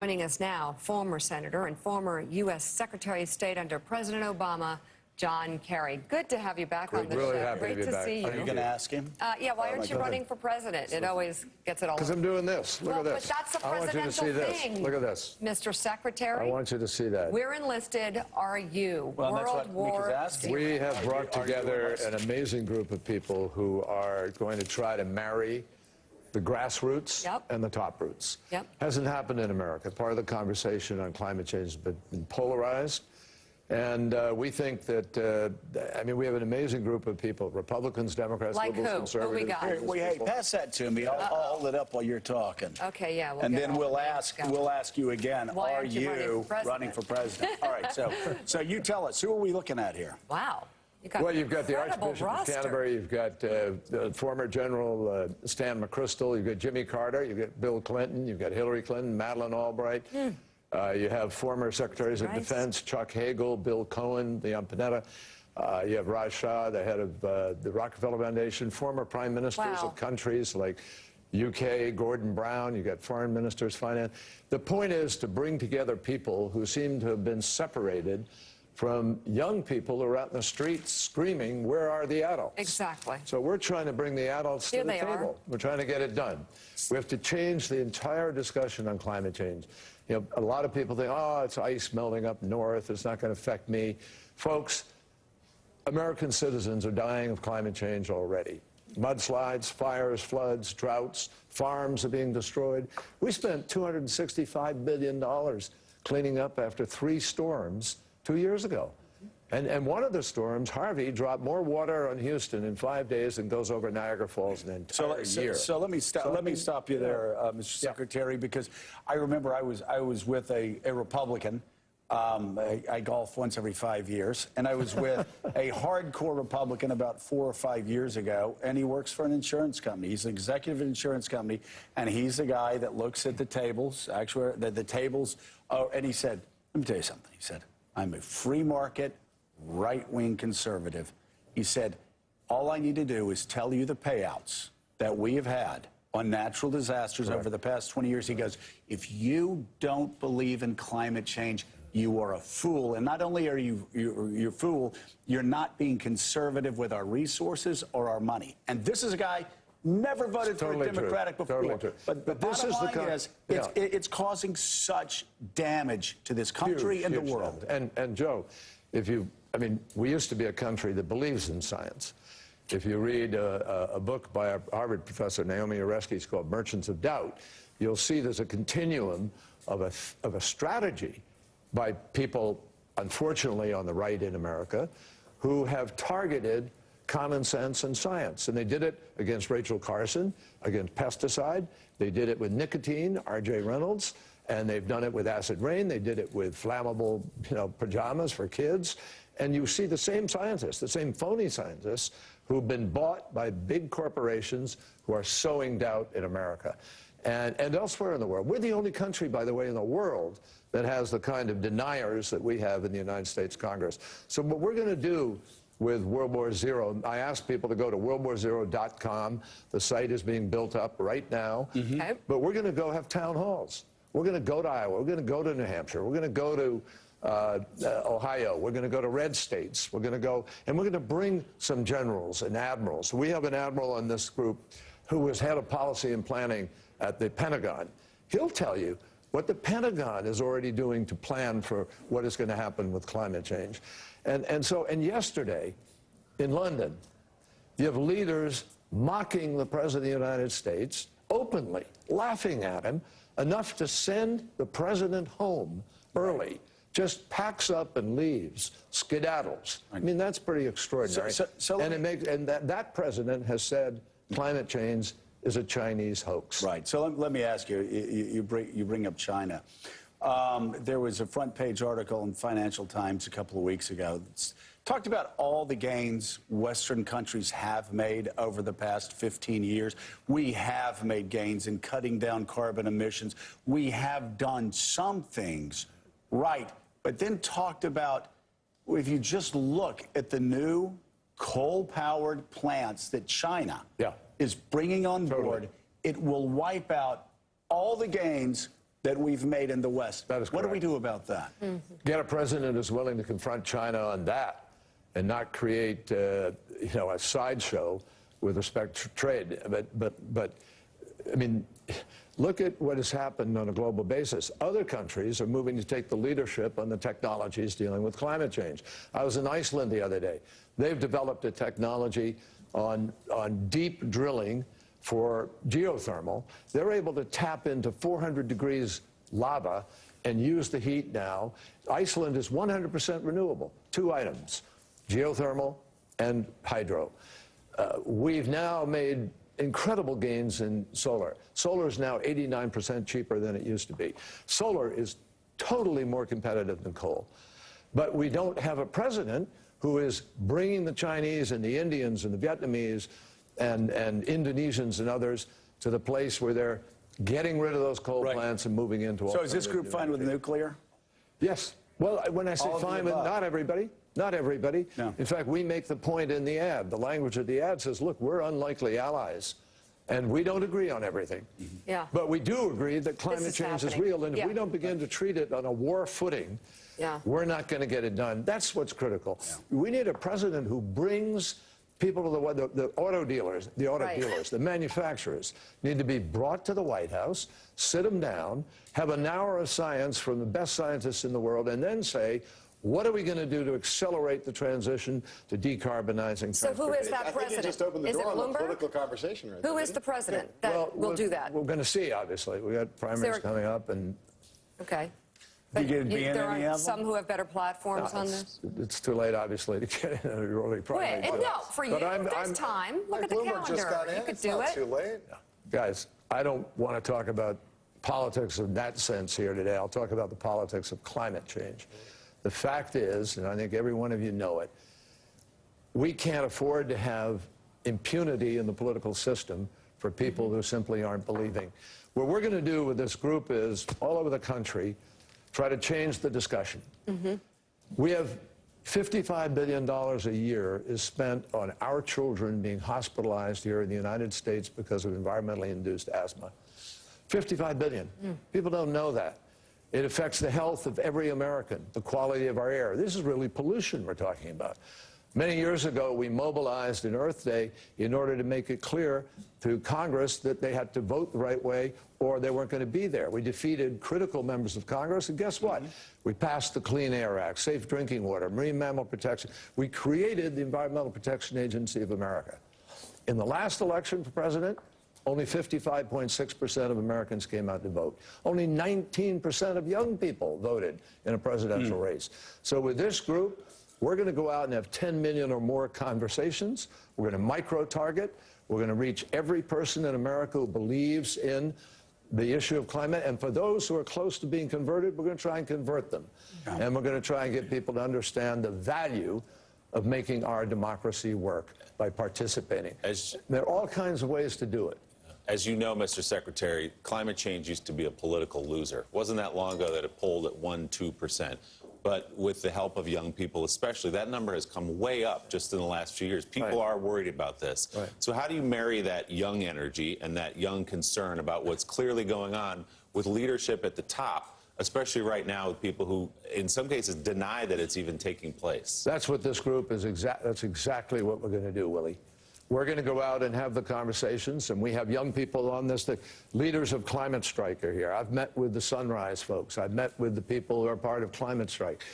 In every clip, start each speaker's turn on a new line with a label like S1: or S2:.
S1: Joining us now, former Senator and former U.S. Secretary of State under President Obama, John Kerry. Good to have you back on the show. Great to see you.
S2: Are you going to ask him?
S1: Yeah, why aren't you running for president? It always gets it all.
S3: Because I'm doing this. Look at this.
S1: But that's a presidential
S3: I want you to see
S1: thing.
S3: this. Look at this.
S1: Mr. Secretary.
S3: I want you to see that.
S1: We're enlisted. Are you?
S2: Well,
S1: World War
S2: asking.
S3: We have brought together an amazing group of people who are going to try to marry the grassroots and the top roots. Hasn't happened in America. Part of the conversation on climate change has been polarized. And we think that, I mean, we have an amazing group of people, Republicans, Democrats, liberals, conservatives.
S1: Who we got?
S2: Hey, pass that to me. I'll hold it up while you're talking.
S1: Okay, yeah.
S2: And then we'll ask you again, are you running for president? All right, so you tell us, who are we looking at here?
S1: Wow.
S3: Well, you've got the Archbishop of Canterbury, you've got the former General Stan McChrystal, you've got Jimmy Carter, you've got Bill Clinton, you've got Hillary Clinton, Madeleine Albright. You have former Secretaries of Defense, Chuck Hagel, Bill Cohen, Leon Panetta. You have Raj Shah, the head of the Rockefeller Foundation, former prime ministers of countries like UK, Gordon Brown. You've got foreign ministers, finance. The point is to bring together people who seem to have been separated from young people who are out in the streets screaming, where are the adults?
S1: Exactly.
S3: So we're trying to bring the adults to the table. We're trying to get it done. We have to change the entire discussion on climate change. You know, a lot of people think, oh, it's ice melting up north. It's not going to affect me. Folks, American citizens are dying of climate change already. Mudslides, fires, floods, droughts, farms are being destroyed. We spent $265 billion cleaning up after 3 storms 2 years ago. And one of the storms, Harvey, dropped more water on Houston in 5 days than goes over Niagara Falls in an entire year.
S2: So let me stop you there, Mr. Secretary, because I remember I was with a Republican. I golf once every 5 years, and I was with a hardcore Republican about 4 or 5 years ago, and he works for an insurance company. He's an executive of an insurance company, and he's the guy that looks at the tables, actually, the tables, and he said, let me tell you something. He said, I'm a free market, right-wing conservative. He said, all I need to do is tell you the payouts that we have had on natural disasters over the past 20 years. He goes, if you don't believe in climate change, you are a fool. And not only are you're a fool, you're not being conservative with our resources or our money. And this is a guy never voted for a Democratic before. But the bottom line is, it's causing such damage to this country and the world.
S3: And Joe, I mean, we used to be a country that believes in science. If you read a book by a Harvard professor, Naomi Oreskes, it's called Merchants of Doubt, you'll see there's a continuum of a strategy by people, unfortunately, on the right in America, who have targeted common sense and science. And they did it against Rachel Carson, against pesticide. They did it with nicotine, R.J. Reynolds. And they've done it with acid rain. They did it with flammable, pajamas for kids. And you see the same scientists, the same phony scientists who've been bought by big corporations who are sowing doubt in America and elsewhere in the world. We're the only country, by the way, in the world that has the kind of deniers that we have in the United States Congress. So what we're going to do with World War Zero, I asked people to go to worldwarzero.com. The site is being built up right now. But we're going to go have town halls. We're going to go to Iowa. We're going to go to New Hampshire. We're going to go to Ohio. We're going to go to red states. We're going to go, and we're going to bring some generals and admirals. We have an admiral in this group who was head of policy and planning at the Pentagon. He'll tell you what the Pentagon is already doing to plan for what is going to happen with climate change. And yesterday in London, you have leaders mocking the President of the United States, openly laughing at him, enough to send the President home early, just packs up and leaves, skedaddles. I mean, that's pretty extraordinary. And that President has said climate change is a Chinese hoax.
S2: Right. So let me ask you, you bring up China. There was a front page article in Financial Times a couple of weeks ago that talked about all the gains Western countries have made over the past 15 years. We have made gains in cutting down carbon emissions. We have done some things right, but then talked about, if you just look at the new coal-powered plants that China is bringing on board, it will wipe out all the gains that we've made in the West.
S3: That is
S2: what do
S3: correct.
S2: we do about that?
S3: Get a president who's willing to confront China on that and not create, a sideshow with respect to trade. But I mean, look at what has happened on a global basis. Other countries are moving to take the leadership on the technologies dealing with climate change. I was in Iceland the other day. They've developed a technology on deep drilling for geothermal. They're able to tap into 400 degrees lava and use the heat now. Iceland is 100% renewable. 2 items, geothermal and hydro. We've now made incredible gains in solar. Solar is now 89% cheaper than it used to be. Solar is totally more competitive than coal. But we don't have a president who is bringing the Chinese and the Indians and the Vietnamese and Indonesians and others to the place where they're getting rid of those coal plants and moving into.
S2: So is this group fine with nuclear?
S3: Yes. Well, when I say fine with not everybody. Not everybody. No. In fact, we make the point in the ad. The language of the ad says, look, we're unlikely allies, and we don't agree on everything.
S1: Yeah.
S3: But we do agree that climate change is real, and if we don't begin to treat it on a war footing, we're not going to get it done. That's what's critical. We need a president who brings people to the auto dealers, the manufacturers need to be brought to the White House, sit them down, have an hour of science from the best scientists in the world, and then say, what are we going to do to accelerate the transition to decarbonizing?
S1: So who is that president?
S4: I think you just opened the door on the political conversation right there.
S1: Who is the president that will do that?
S3: We're going to see, obviously. We got primaries coming up, and
S1: okay. But there are some who have better platforms on this?
S3: It's too late, obviously, to get in a early primary.
S1: Wait, no, for you, there's time. Look at the calendar. You could do it.
S4: Too late.
S3: Guys, I don't want to talk about politics in that sense here today. I'll talk about the politics of climate change. The fact is, and I think every one of you know it, we can't afford to have impunity in the political system for people who simply aren't believing. What we're going to do with this group is, all over the country, try to change the discussion. We have $55 billion a year is spent on our children being hospitalized here in the United States because of environmentally induced asthma. $55 billion. People don't know that. It affects the health of every American, the quality of our air. This is really pollution we're talking about. Many years ago, we mobilized an Earth Day in order to make it clear to Congress that they had to vote the right way or they weren't going to be there. We defeated critical members of Congress, and guess what? We passed the Clean Air Act, Safe Drinking Water, Marine Mammal Protection. We created the Environmental Protection Agency of America. In the last election for president, only 55.6% of Americans came out to vote. Only 19% of young people voted in a presidential race. So with this group, we're going to go out and have 10 million or more conversations. We're going to micro-target. We're going to reach every person in America who believes in the issue of climate. And for those who are close to being converted, we're going to try and convert them. And we're going to try and get people to understand the value of making our democracy work by participating. There are all kinds of ways to do it.
S5: As you know, Mr. Secretary, climate change used to be a political loser. It wasn't that long ago that it polled at 1–2%. But with the help of young people especially, that number has come way up just in the last few years. People are worried about this. So how do you marry that young energy and that young concern about what's clearly going on with leadership at the top, especially right now with people who, in some cases, deny that it's even taking place?
S3: That's what this group is that's exactly what we're going to do, Willie. We're going to go out and have the conversations, and we have young people on this. The leaders of Climate Strike are here. I've met with the Sunrise folks. I've met with the people who are part of Climate Strike.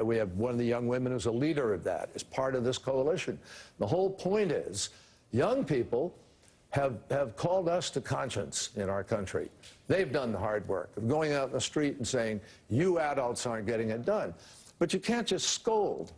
S3: We have one of the young women who's a leader of that, is part of this coalition. The whole point is, young people have called us to conscience in our country. They've done the hard work of going out in the street and saying, you adults aren't getting it done. But you can't just scold.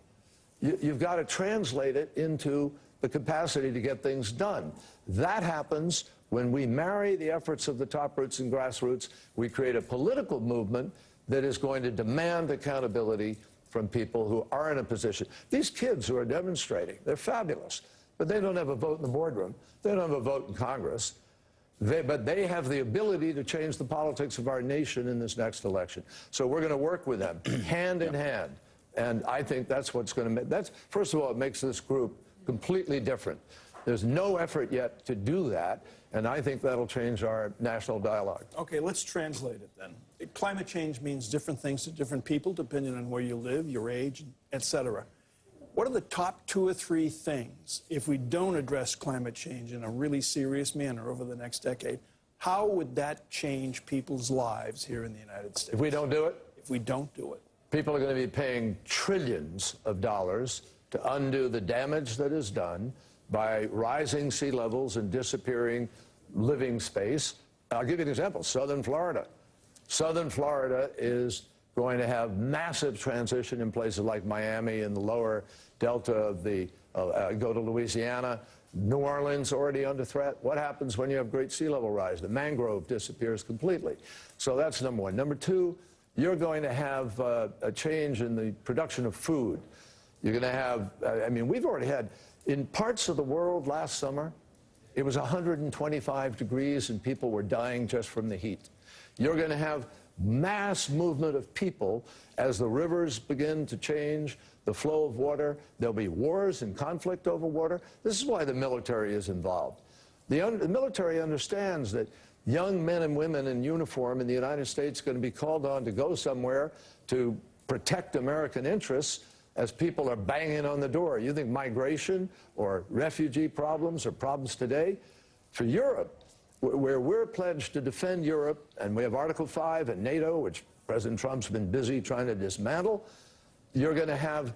S3: You've got to translate it into the capacity to get things done. That happens when we marry the efforts of the top roots and grassroots. We create a political movement that is going to demand accountability from people who are in a position. These kids who are demonstrating, they're fabulous, but they don't have a vote in the boardroom. They don't have a vote in Congress. But they have the ability to change the politics of our nation in this next election. So we're going to work with them hand in hand. And I think that's what's going to make, first of all, it makes this group completely different. There's no effort yet to do that, and I think that'll change our national dialogue.
S6: Okay, let's translate it then. climate change means different things to different people, depending on where you live, your age, et cetera. What are the top 2 or 3 things, if we don't address climate change in a really serious manner over the next decade, how would that change people's lives here in the United States?
S3: If we don't do it?
S6: If we don't do it.
S3: People are going to be paying trillions of dollars to undo the damage that is done by rising sea levels and disappearing living space. I'll give you an example, Southern Florida. Southern Florida is going to have massive transition in places like Miami and the lower delta of the, go to Louisiana. New Orleans already under threat. What happens when you have great sea level rise? The mangrove disappears completely. So that's number one. Number two, you're going to have a change in the production of food. You're going to have, I mean, we've already had, in parts of the world last summer, it was 125 degrees and people were dying just from the heat. You're going to have mass movement of people as the rivers begin to change, the flow of water. There'll be wars and conflict over water. This is why the military is involved. The military understands that young men and women in uniform in the United States are going to be called on to go somewhere to protect American interests as people are banging on the door. You think migration or refugee problems are problems today? For Europe, where we're pledged to defend Europe, and we have Article 5 and NATO, which President Trump's been busy trying to dismantle, you're going to have,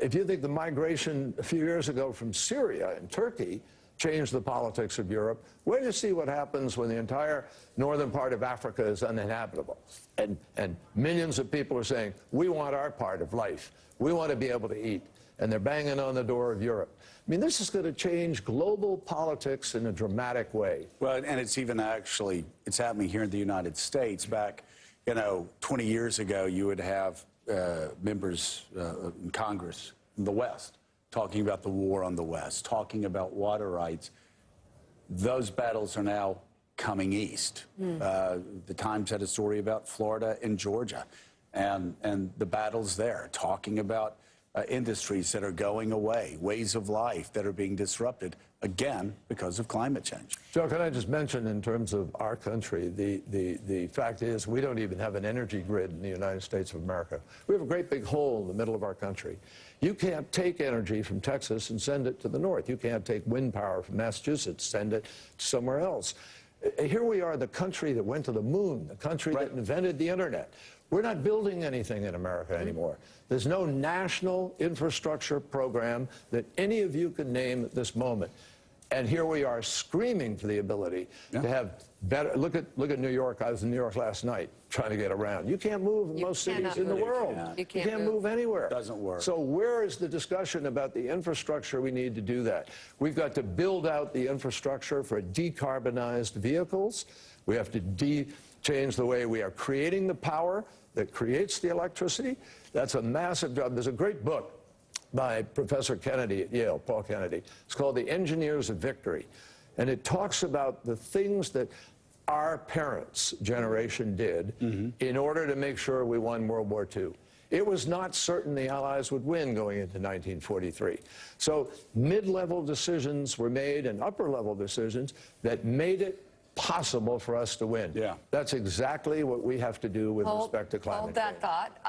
S3: if you think the migration a few years ago from Syria and Turkey changed the politics of Europe, wait to see what happens when the entire northern part of Africa is uninhabitable. And millions of people are saying, we want our part of life. We want to be able to eat. And they're banging on the door of Europe. I mean, this is going to change global politics in a dramatic way.
S2: Well, and it's even actually, it's happening here in the United States. Back, 20 years ago, you would have members in Congress from the West talking about the war on the West, talking about water rights. Those battles are now coming east. The Times had a story about Florida and Georgia and the battles there, talking about industries that are going away, ways of life that are being disrupted, again, because of climate change.
S3: Joe, can I just mention in terms of our country, the fact is we don't even have an energy grid in the United States of America. We have a great big hole in the middle of our country. You can't take energy from Texas and send it to the north. You can't take wind power from Massachusetts, send it somewhere else. Here we are, the country that went to the moon, the country that invented the internet. We're not building anything in America anymore. There's no national infrastructure program that any of you can name at this moment. And here we are screaming for the ability to have better, look at New York. I was in New York last night trying to get around. You can't move in most cities in the world.
S1: You
S3: can't move anywhere.
S2: Doesn't work.
S3: So where is the discussion about the infrastructure we need to do that? We've got to build out the infrastructure for decarbonized vehicles. We have to change the way we are creating the power that creates the electricity. That's a massive job. There's a great book by Professor Kennedy at Yale, Paul Kennedy. It's called The Engineers of Victory. And it talks about the things that our parents' generation did in order to make sure we won World War II. It was not certain the Allies would win going into 1943. So mid-level decisions were made and upper-level decisions that made it possible for us to win.
S2: Yeah.
S3: That's exactly what we have to do with respect to climate change.
S1: Hold that thought.